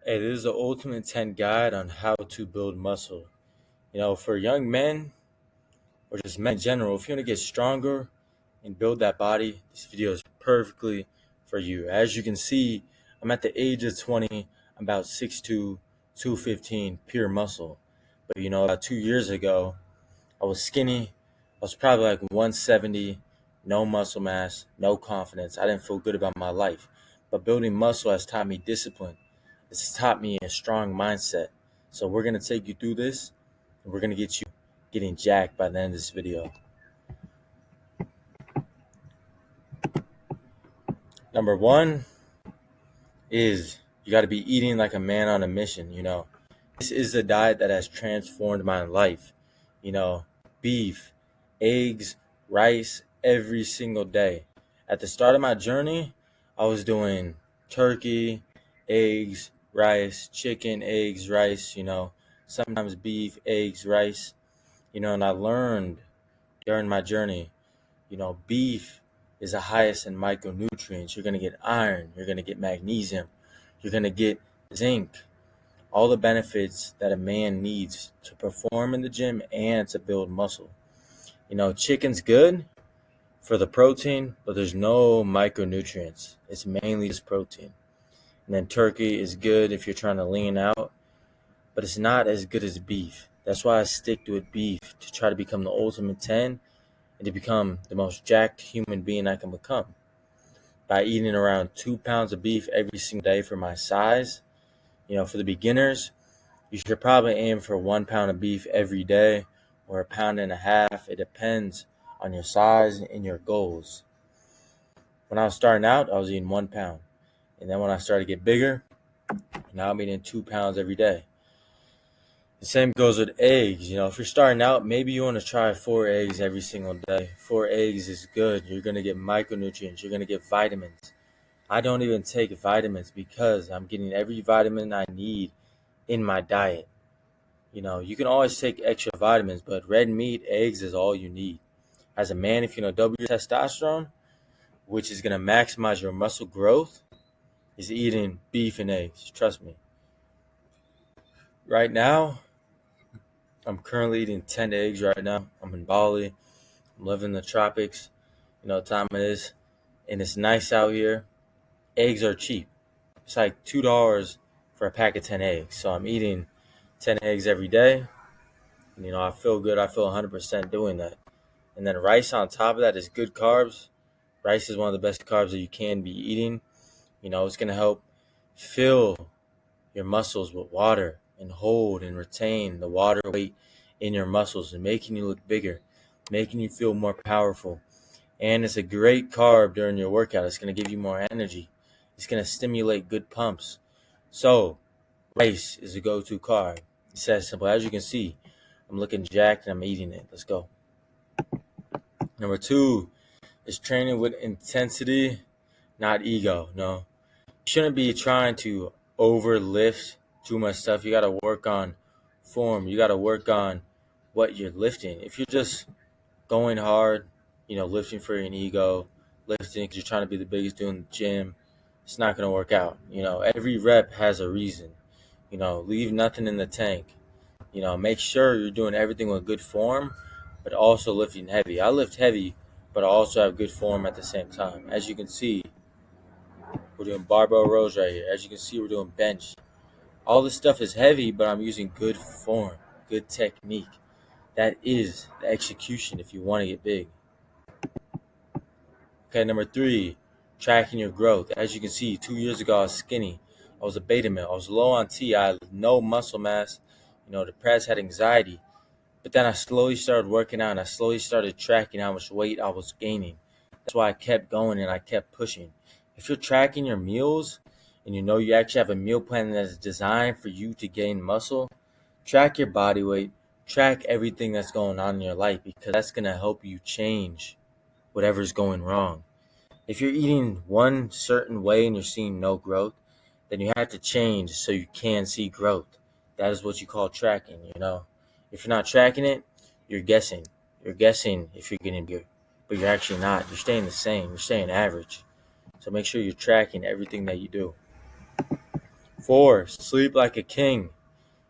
Hey, this is the ultimate 10 guide on how to build muscle. For young men or just men in general, if you want to get stronger and build that body, this video is perfectly for you. As you can see, I'm at the age of 20. I'm about 6'2", 215, pure muscle. But about 2 years ago, I was skinny. I was probably like 170, no muscle mass, no confidence. I didn't feel good about my life. But building muscle has taught me discipline. It's taught me a strong mindset. So we're going to take you through this, and we're going to get you getting jacked by the end of this video. Number one is you got to be eating like a man on a mission. This is the diet that has transformed my life. Beef, eggs, rice every single day. At the start of my journey, I was doing turkey, eggs, rice, chicken, eggs, rice, sometimes beef, eggs, rice, and I learned during my journey, beef is the highest in micronutrients. You're going to get iron, you're going to get magnesium, you're going to get zinc, all the benefits that a man needs to perform in the gym and to build muscle. Chicken's good for the protein, but there's no micronutrients. It's mainly just protein. And then turkey is good if you're trying to lean out, but it's not as good as beef. That's why I stick with beef, to try to become the ultimate 10 and to become the most jacked human being I can become. By eating around 2 pounds of beef every single day for my size, for the beginners, you should probably aim for 1 pound of beef every day or 1.5 pounds. It depends on your size and your goals. When I was starting out, I was eating 1 pound. And then when I started to get bigger, now I'm eating 2 pounds every day. The same goes with eggs. If you're starting out, maybe you want to try 4 eggs every single day. 4 eggs is good. You're going to get micronutrients. You're going to get vitamins. I don't even take vitamins because I'm getting every vitamin I need in my diet. You can always take extra vitamins, but red meat, eggs is all you need. As a man, if you want to double your testosterone, which is going to maximize your muscle growth, is eating beef and eggs. Trust me. Right now, I'm currently eating 10 eggs right now. I'm in Bali. I'm living in the tropics. You know what time it is. And it's nice out here. Eggs are cheap. It's like $2 for a pack of 10 eggs. So I'm eating 10 eggs every day. And, I feel good. I feel 100% doing that. And then rice on top of that is good carbs. Rice is one of the best carbs that you can be eating. It's going to help fill your muscles with water and hold and retain the water weight in your muscles and making you look bigger, making you feel more powerful. And it's a great carb during your workout. It's going to give you more energy. It's going to stimulate good pumps. So rice is a go-to carb. It's that simple. As you can see, I'm looking jacked and I'm eating it. Let's go. Number 2 is training with intensity, not ego. No, you shouldn't be trying to overlift too much stuff. You got to work on form. You got to work on what you're lifting. If you're just going hard, lifting for an ego, lifting because you're trying to be the biggest dude in the gym, it's not going to work out. Every rep has a reason. Leave nothing in the tank. Make sure you're doing everything with good form, but also lifting heavy. I lift heavy, but I also have good form at the same time. As you can see, we're doing barbell rows right here. As you can see, we're doing bench. All this stuff is heavy, but I'm using good form, good technique. That is the execution if you want to get big. Okay, number 3, tracking your growth. As you can see, 2 years ago, I was skinny. I was a beta male. I was low on T. I had no muscle mass, depressed, had anxiety. But then I slowly started working out and I slowly started tracking how much weight I was gaining. That's why I kept going and I kept pushing. If you're tracking your meals and you actually have a meal plan that's designed for you to gain muscle, track your body weight, track everything that's going on in your life because that's going to help you change whatever's going wrong. If you're eating one certain way and you're seeing no growth, then you have to change so you can see growth. That is what you call tracking, If you're not tracking it, you're guessing. You're guessing if you're getting bigger, but you're actually not. You're staying the same. You're staying average. So make sure you're tracking everything that you do. 4, sleep like a king.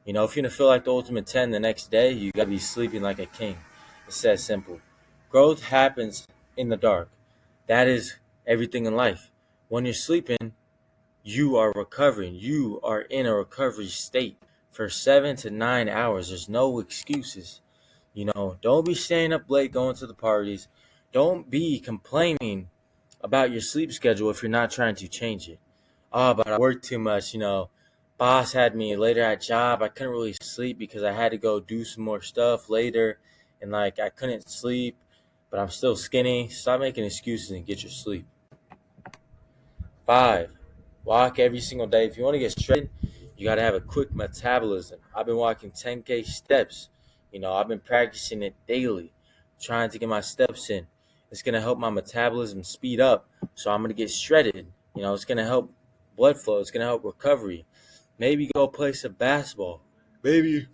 If you're gonna feel like the ultimate 10 the next day, you gotta be sleeping like a king. It's that simple. Growth happens in the dark. That is everything in life. When you're sleeping, you are recovering. You are in a recovery state for 7 to 9 hours. There's no excuses. Don't be staying up late going to the parties. Don't be complaining about your sleep schedule if you're not trying to change it. Oh, but I work too much. Boss had me later at job. I couldn't really sleep because I had to go do some more stuff later, and like I couldn't sleep, but I'm still skinny. Stop making excuses and get your sleep. 5, walk every single day. If you want to get shredded, you got to have a quick metabolism. I've been walking 10K steps. I've been practicing it daily, trying to get my steps in. It's going to help my metabolism speed up, so I'm going to get shredded. It's going to help blood flow. It's going to help recovery. Maybe go play some basketball. Maybe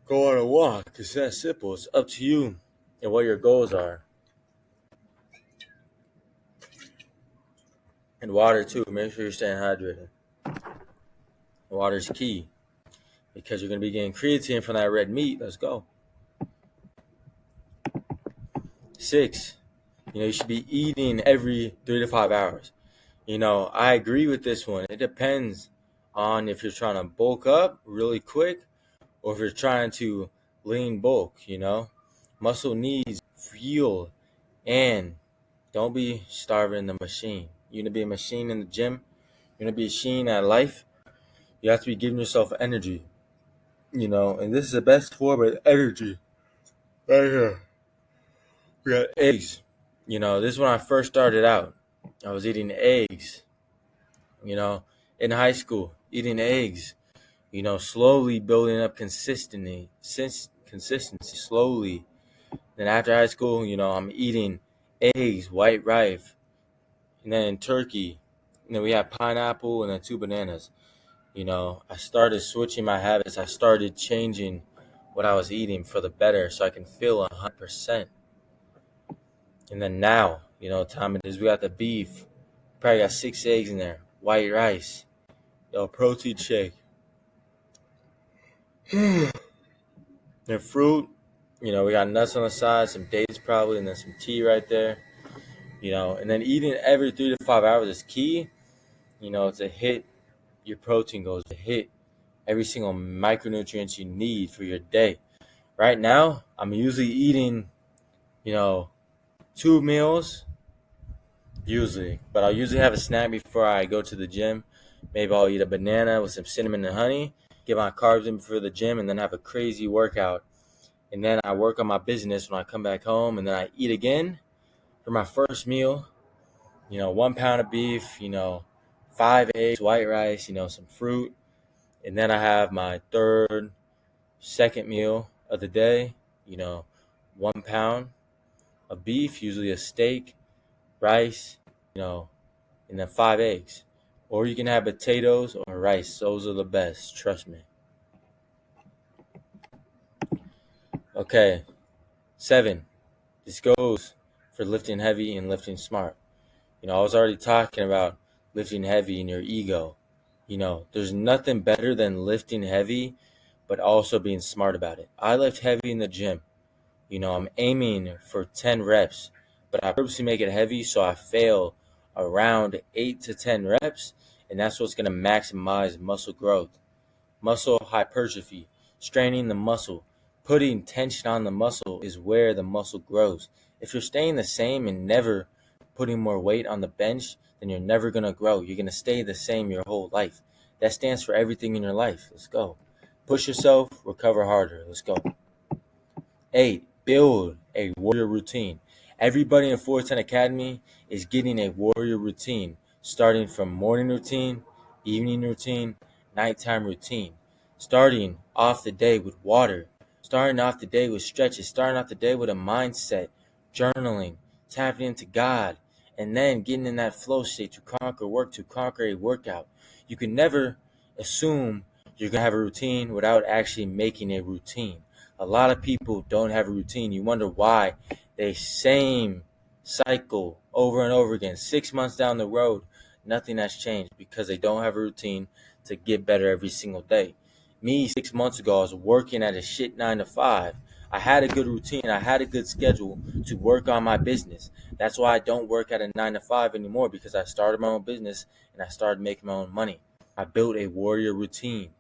go on a walk. It's that simple. It's up to you and what your goals are. And water, too. Make sure you're staying hydrated. Water is key because you're going to be getting creatine from that red meat. Let's go. 6, you should be eating every 3 to 5 hours. I agree with this one. It depends on if you're trying to bulk up really quick or if you're trying to lean bulk. Muscle needs fuel, and don't be starving the machine. You're going to be a machine in the gym. You're going to be a machine at life. You have to be giving yourself energy. And this is the best form of energy right here. We got eggs. This is when I first started out. I was eating eggs, in high school, eating eggs, slowly building up consistency slowly. Then after high school, I'm eating eggs, white rice, and then turkey. And then we had pineapple and then 2 bananas. I started switching my habits. I started changing what I was eating for the better so I can feel 100%. And then now, time it is, we got the beef. Probably got 6 eggs in there. White rice. Protein shake. And fruit. We got nuts on the side, some dates probably, and then some tea right there. And then eating every 3 to 5 hours is key, to hit your protein goals, to hit every single micronutrient you need for your day. Right now, I'm usually eating, 2 meals, usually. But I'll usually have a snack before I go to the gym. Maybe I'll eat a banana with some cinnamon and honey, get my carbs in before the gym, and then have a crazy workout. And then I work on my business when I come back home, and then I eat again for my first meal. 1 pound of beef, 5 eggs, white rice, some fruit. And then I have my second meal of the day, 1 pound of beef, usually a steak, rice, and then 5 eggs. Or you can have potatoes or rice. Those are the best, trust me. Okay, 7. This goes for lifting heavy and lifting smart. I was already talking about lifting heavy in your ego. There's nothing better than lifting heavy, but also being smart about it. I lift heavy in the gym. I'm aiming for 10 reps, but I purposely make it heavy so I fail around 8 to 10 reps, and that's what's going to maximize muscle growth. Muscle hypertrophy, straining the muscle, putting tension on the muscle is where the muscle grows. If you're staying the same and never putting more weight on the bench, then you're never going to grow. You're going to stay the same your whole life. That stands for everything in your life. Let's go. Push yourself, recover harder. Let's go. 8, build a warrior routine. Everybody in 410 Academy is getting a warrior routine, starting from morning routine, evening routine, nighttime routine. Starting off the day with water, starting off the day with stretches, starting off the day with a mindset, journaling, tapping into God, and then getting in that flow state to conquer a workout. You can never assume you're going to have a routine without actually making a routine. A lot of people don't have a routine. You wonder why. They same cycle over and over again. 6 months down the road, Nothing has changed because they don't have a routine to get better every single day. Me, 6 months ago, I was working at a shit 9 to 5. I had a good routine. I had a good schedule to work on my business. That's why I don't work at a 9 to 5 anymore, because I started my own business and I started making my own money. I built a warrior routine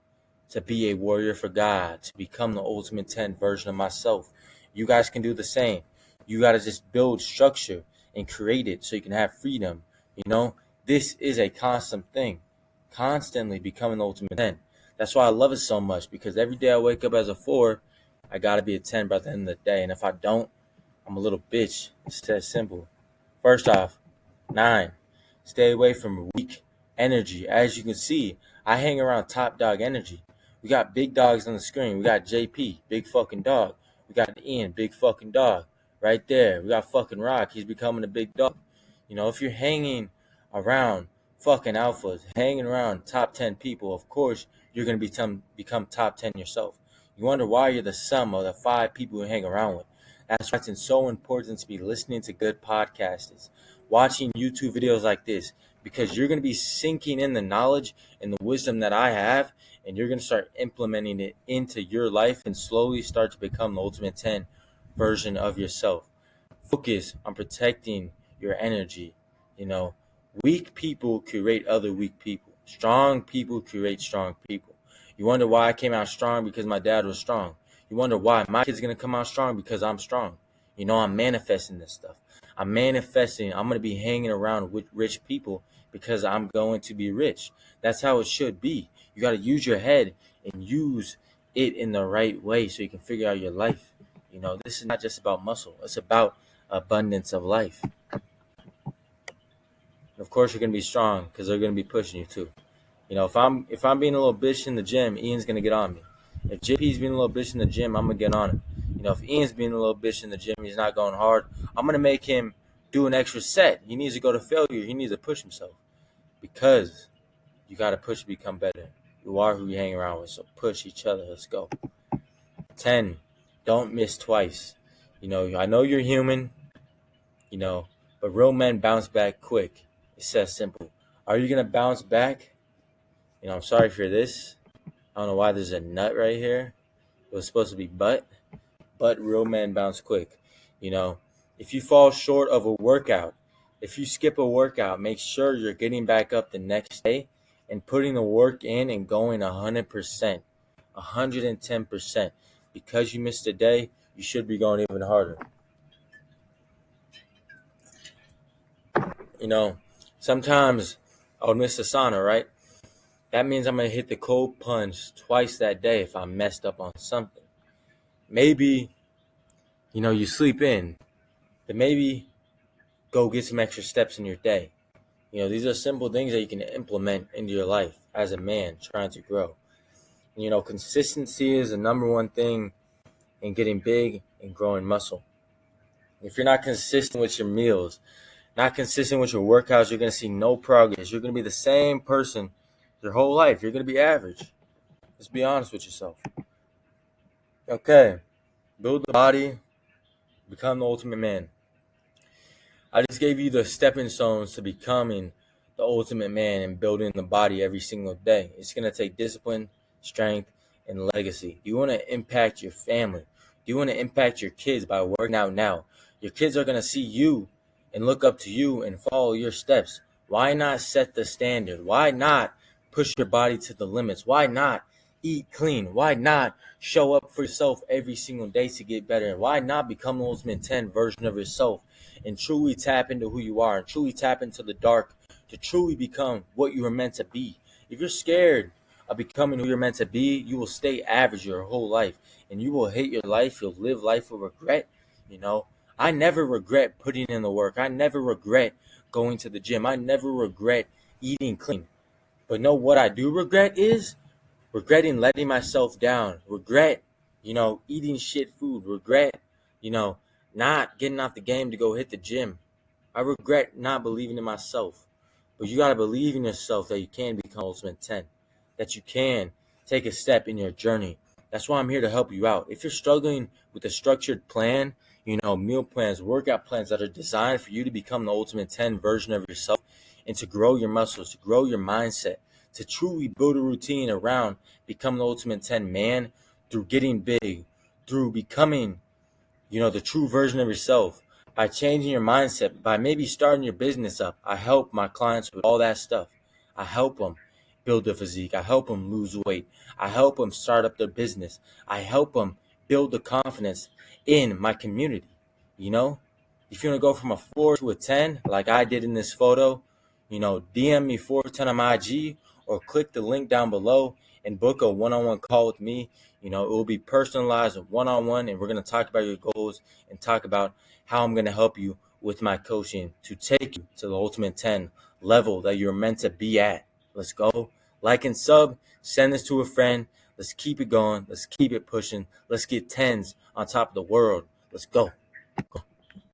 to be a warrior for God, to become the ultimate 10 version of myself. You guys can do the same. You got to just build structure and create it so you can have freedom. You know, this is a constant thing, constantly becoming the ultimate 10. That's why I love it so much, because every day I wake up as a 4, I got to be a 10 by the end of the day. And if I don't, I'm a little bitch. It's that simple. First off, 9, stay away from weak energy. As you can see, I hang around top dog energy. We got big dogs on the screen. We got JP, big fucking dog. We got Ian, big fucking dog. Right there. We got fucking Rock. He's becoming a big dog. You know, if you're hanging around fucking alphas, hanging around top 10 people, of course you're going to become top 10 yourself. You wonder why you're the sum of the 5 people you hang around with. That's why it's so important to be listening to good podcasters, watching YouTube videos like this, because you're going to be sinking in the knowledge and the wisdom that I have, and you're going to start implementing it into your life and slowly start to become the ultimate 10 version of yourself. Focus on protecting your energy. You know, weak people create other weak people. Strong people create strong people. You wonder why I came out strong? Because my dad was strong. You wonder why my kid's going to come out strong? Because I'm strong. You know, I'm manifesting this stuff. I'm manifesting. I'm going to be hanging around with rich people because I'm going to be rich. That's how it should be. You got to use your head and use it in the right way so you can figure out your life. You know, this is not just about muscle. It's about abundance of life. Of course, you're going to be strong because they're going to be pushing you too. You know, if I'm being a little bitch in the gym, Ian's going to get on me. If JP's being a little bitch in the gym, I'm going to get on him. You know, if Ian's being a little bitch in the gym, he's not going hard, I'm going to make him do an extra set. He needs to go to failure. He needs to push himself, because you got to push to become better. You are who you hang around with, so push each other. Let's go. 10, don't miss twice. You know, I know you're human, you know, but real men bounce back quick. It's that simple. Are you going to bounce back? You know, I'm sorry for this. I don't know why there's a nut right here. It was supposed to be but real men bounce quick. You know, if you fall short of a workout, if you skip a workout, make sure you're getting back up the next day and putting the work in and going 100%, 110%. Because you missed a day, you should be going even harder. You know, sometimes I'll miss a sauna, right? That means I'm going to hit the cold plunge twice that day if I messed up on something. Maybe, you know, you sleep in, but maybe go get some extra steps in your day. You know, these are simple things that you can implement into your life as a man trying to grow. You know, consistency is the number one thing in getting big and growing muscle. If you're not consistent with your meals, not consistent with your workouts, you're going to see no progress. You're going to be the same person your whole life. You're going to be average. Let's be honest with yourself. Okay, build the body, become the ultimate man. I just gave you the stepping stones to becoming the ultimate man and building the body every single day. It's going to take discipline, strength, and legacy. Do you want to impact your family? Do you want to impact your kids by working out now? Your kids are going to see you and look up to you and follow your steps. Why not set the standard? Why not push your body to the limits? Why not eat clean? Why not show up for yourself every single day to get better? And why not become the ultimate 10 version of yourself and truly tap into who you are and truly tap into the dark to truly become what you were meant to be? If you're scared of becoming who you're meant to be, you will stay average your whole life and you will hate your life. You'll live life with regret. You know, I never regret putting in the work. I never regret going to the gym. I never regret eating clean. But know what I do regret is regretting letting myself down. Regret, you know, eating shit food. Regret, you know, not getting off the game to go hit the gym. I regret not believing in myself. But you got to believe in yourself that you can become Ultimate 10, that you can take a step in your journey. That's why I'm here to help you out. If you're struggling with a structured plan, you know, meal plans, workout plans that are designed for you to become the Ultimate 10 version of yourself, and to grow your muscles, to grow your mindset, to truly build a routine around becoming the Ultimate 10 man through getting big, through becoming, the true version of yourself, by changing your mindset, by maybe starting your business up. I help my clients with all that stuff. I help them build a physique. I help them lose weight. I help them start up their business. I help them build the confidence in my community. You know, if you want to go from a 4 to a 10, like I did in this photo, DM me 410 on my IG or click the link down below and book a one-on-one call with me. It will be personalized, one-on-one, and we're going to talk about your goals and talk about how I'm going to help you with my coaching to take you to the Ultimate 10 level that you're meant to be at. Let's go. Like and sub. Send this to a friend. Let's keep it going. Let's keep it pushing. Let's get 10s on top of the world. Let's go.